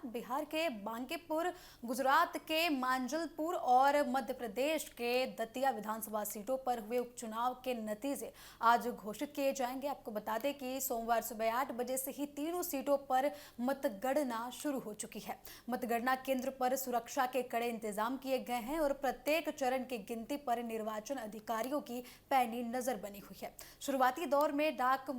बिहार के बांकीपुर, गुजरात के मांजलपुर और मध्य प्रदेश के दतिया विधानसभा सीटों पर हुए उपचुनाव के नतीजे आज घोषित किए जाएंगे। आपको बता दें कि सोमवार सुबह 8 बजे से ही तीनों सीटों पर मतगणना शुरू हो चुकी है। मतगणना केंद्र पर सुरक्षा के कड़े इंतजाम किए गए हैं और प्रत्येक चरण की गिनती पर निर्वाचन अधिकारियों की पैनी नजर बनी हुई है। शुरुआती दौर में डाक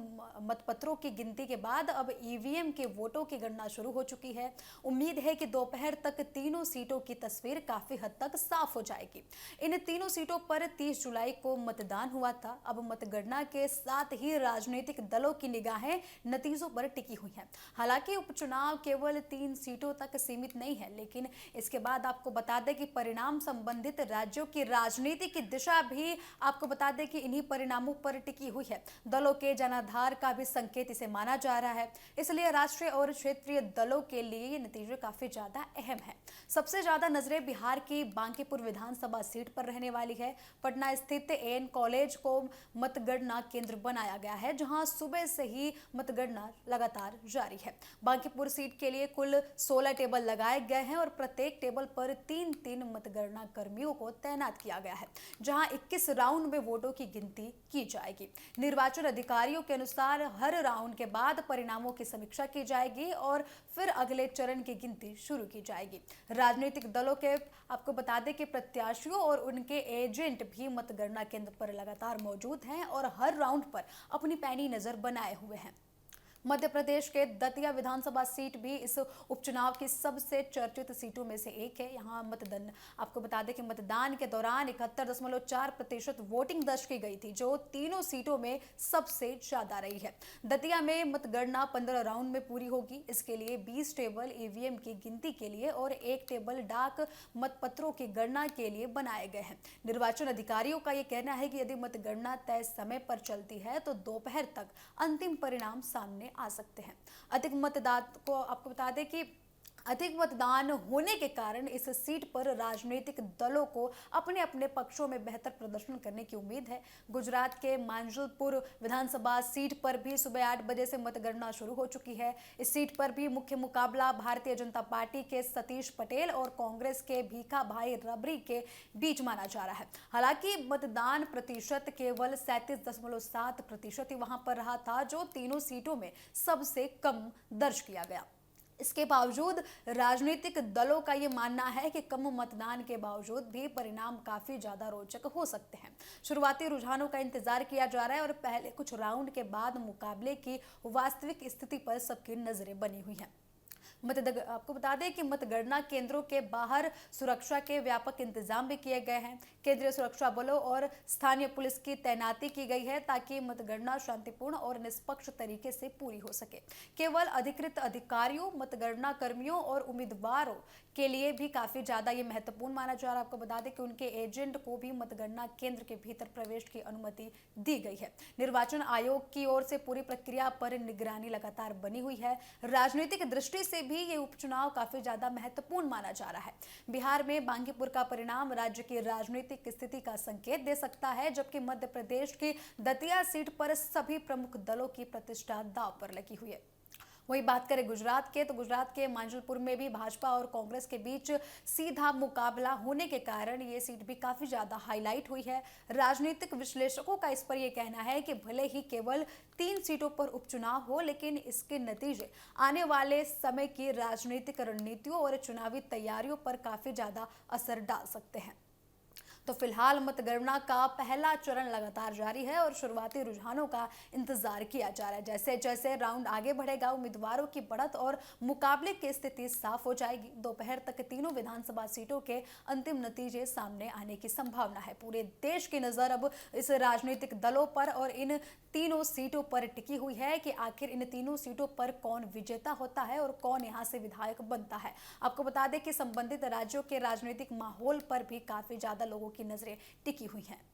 मतपत्रों की गिनती के बाद अब ईवीएम के वोटों की गणना शुरू हो चुकी है। उम्मीद है कि दोपहर तक तीनों सीटों की तस्वीर काफी हद तक साफ हो जाएगी। इन तीनों सीटों पर 30 जुलाई को मतदान हुआ था। अब मतगणना के साथ ही राजनीतिक दलों की निगाहें नतीजों पर टिकी हुई हैं। हालांकि उपचुनाव केवल 3 सीटों तक सीमित नहीं है, लेकिन इसके बाद आपको बता दें कि परिणाम संबंधित राज्यों की राजनीति की दिशा भी आपको बता दें कि इन्हीं परिणामों पर टिकी हुई है। दलों के जनाधार का भी संकेत इसे माना जा रहा है, इसलिए राष्ट्रीय और क्षेत्रीय दलों के लिए ये नतीजे काफी ज्यादा अहम है। सबसे ज्यादा नजरें बिहार की बांकीपुर विधानसभा सीट पर रहने वाली है। पटना स्थित एएन कॉलेज को मतगणना केंद्र बनाया गया है, जहां सुबह से ही मतगणना लगातार जारी है। बांकीपुर सीट के लिए कुल 16 टेबल लगाए गए हैं और प्रत्येक टेबल पर 3-3 मतगणना कर्मियों को तैनात किया गया है, जहां 21 राउंड में वोटों की गिनती की जाएगी। निर्वाचन अधिकारियों के अनुसार हर राउंड के बाद परिणामों की समीक्षा की जाएगी और फिर अगले चरण की गिनती शुरू की जाएगी। राजनीतिक दलों के आपको बता दें कि प्रत्याशियों और उनके एजेंट भी मतगणना केंद्र पर लगातार मौजूद हैं और हर राउंड पर अपनी पैनी नजर बनाए हुए हैं। मध्य प्रदेश के दतिया विधानसभा सीट भी इस उपचुनाव की सबसे चर्चित सीटों में से एक है। यहाँ मतदान आपको बता दें कि मतदान के दौरान 71.4% वोटिंग दर्ज की गई थी, जो तीनों सीटों में सबसे ज्यादा रही है। दतिया में मतगणना 15 राउंड में पूरी होगी। इसके लिए 20 टेबल ईवीएम की गिनती के लिए और 1 टेबल डाक मतपत्रों की गणना के लिए बनाए गए हैं। निर्वाचन अधिकारियों का यह कहना है कि यदि मतगणना तय समय पर चलती है तो दोपहर तक अंतिम परिणाम सामने आ सकते हैं। अधिक मतदान को आपको बता दें कि अधिक मतदान होने के कारण इस सीट पर राजनीतिक दलों को अपने अपने पक्षों में बेहतर प्रदर्शन करने की उम्मीद है। गुजरात के मांजलपुर विधानसभा सीट पर भी सुबह 8 बजे से मतगणना शुरू हो चुकी है। इस सीट पर भी मुख्य मुकाबला भारतीय जनता पार्टी के सतीश पटेल और कांग्रेस के भीखा भाई रबरी के बीच माना जा रहा है। हालांकि मतदान प्रतिशत केवल 37.7% ही वहां पर रहा था, जो तीनों सीटों में सबसे कम दर्ज किया गया। इसके बावजूद राजनीतिक दलों का ये मानना है कि कम मतदान के बावजूद भी परिणाम काफी ज्यादा रोचक हो सकते हैं। शुरुआती रुझानों का इंतजार किया जा रहा है और पहले कुछ राउंड के बाद मुकाबले की वास्तविक स्थिति पर सबकी नजरें बनी हुई हैं। आपको बता दें कि मतगणना केंद्रों के बाहर सुरक्षा के व्यापक इंतजाम भी किए गए हैं। केंद्रीय सुरक्षा बलों और स्थानीय पुलिस की तैनाती की गई है, ताकि मतगणना शांतिपूर्ण और निष्पक्ष तरीके से पूरी हो सके। केवल अधिकृत अधिकारियों, मतगणना कर्मियों और उम्मीदवारों के लिए भी काफी ज्यादा ये महत्वपूर्ण माना जा रहा है। आपको बता दें कि उनके एजेंट को भी मतगणना केंद्र के भीतर प्रवेश की अनुमति दी गई है। निर्वाचन आयोग की ओर से पूरी प्रक्रिया पर निगरानी लगातार बनी हुई है। राजनीतिक दृष्टि से भी ये उपचुनाव काफी ज्यादा महत्वपूर्ण माना जा रहा है। बिहार में बांकीपुर का परिणाम राज्य की राजनीतिक स्थिति का संकेत दे सकता है, जबकि मध्य प्रदेश की दतिया सीट पर सभी प्रमुख दलों की प्रतिष्ठा दांव पर लगी हुई है। वही बात करें गुजरात के, तो गुजरात के मांजलपुर में भी भाजपा और कांग्रेस के बीच सीधा मुकाबला होने के कारण ये सीट भी काफी ज्यादा हाईलाइट हुई है। राजनीतिक विश्लेषकों का इस पर यह कहना है कि भले ही केवल 3 सीटों पर उपचुनाव हो, लेकिन इसके नतीजे आने वाले समय की राजनीतिक रणनीतियों और चुनावी तैयारियों पर काफी ज्यादा असर डाल सकते हैं। तो फिलहाल मतगणना का पहला चरण लगातार जारी है और शुरुआती रुझानों का इंतजार किया जा रहा है। जैसे जैसे राउंड आगे बढ़ेगा, उम्मीदवारों की बढ़त और मुकाबले की स्थिति साफ हो जाएगी। दोपहर तक तीनों विधानसभा सीटों के अंतिम नतीजे सामने आने की संभावना है। पूरे देश की नजर अब इस राजनीतिक दलों पर और इन तीनों सीटों पर टिकी हुई है कि आखिर इन तीनों सीटों पर कौन विजेता होता है और कौन यहां से विधायक बनता है। आपको बता दें कि संबंधित राज्यों के राजनीतिक माहौल पर भी काफी ज्यादा लोगों की नजरें टिकी हुई हैं।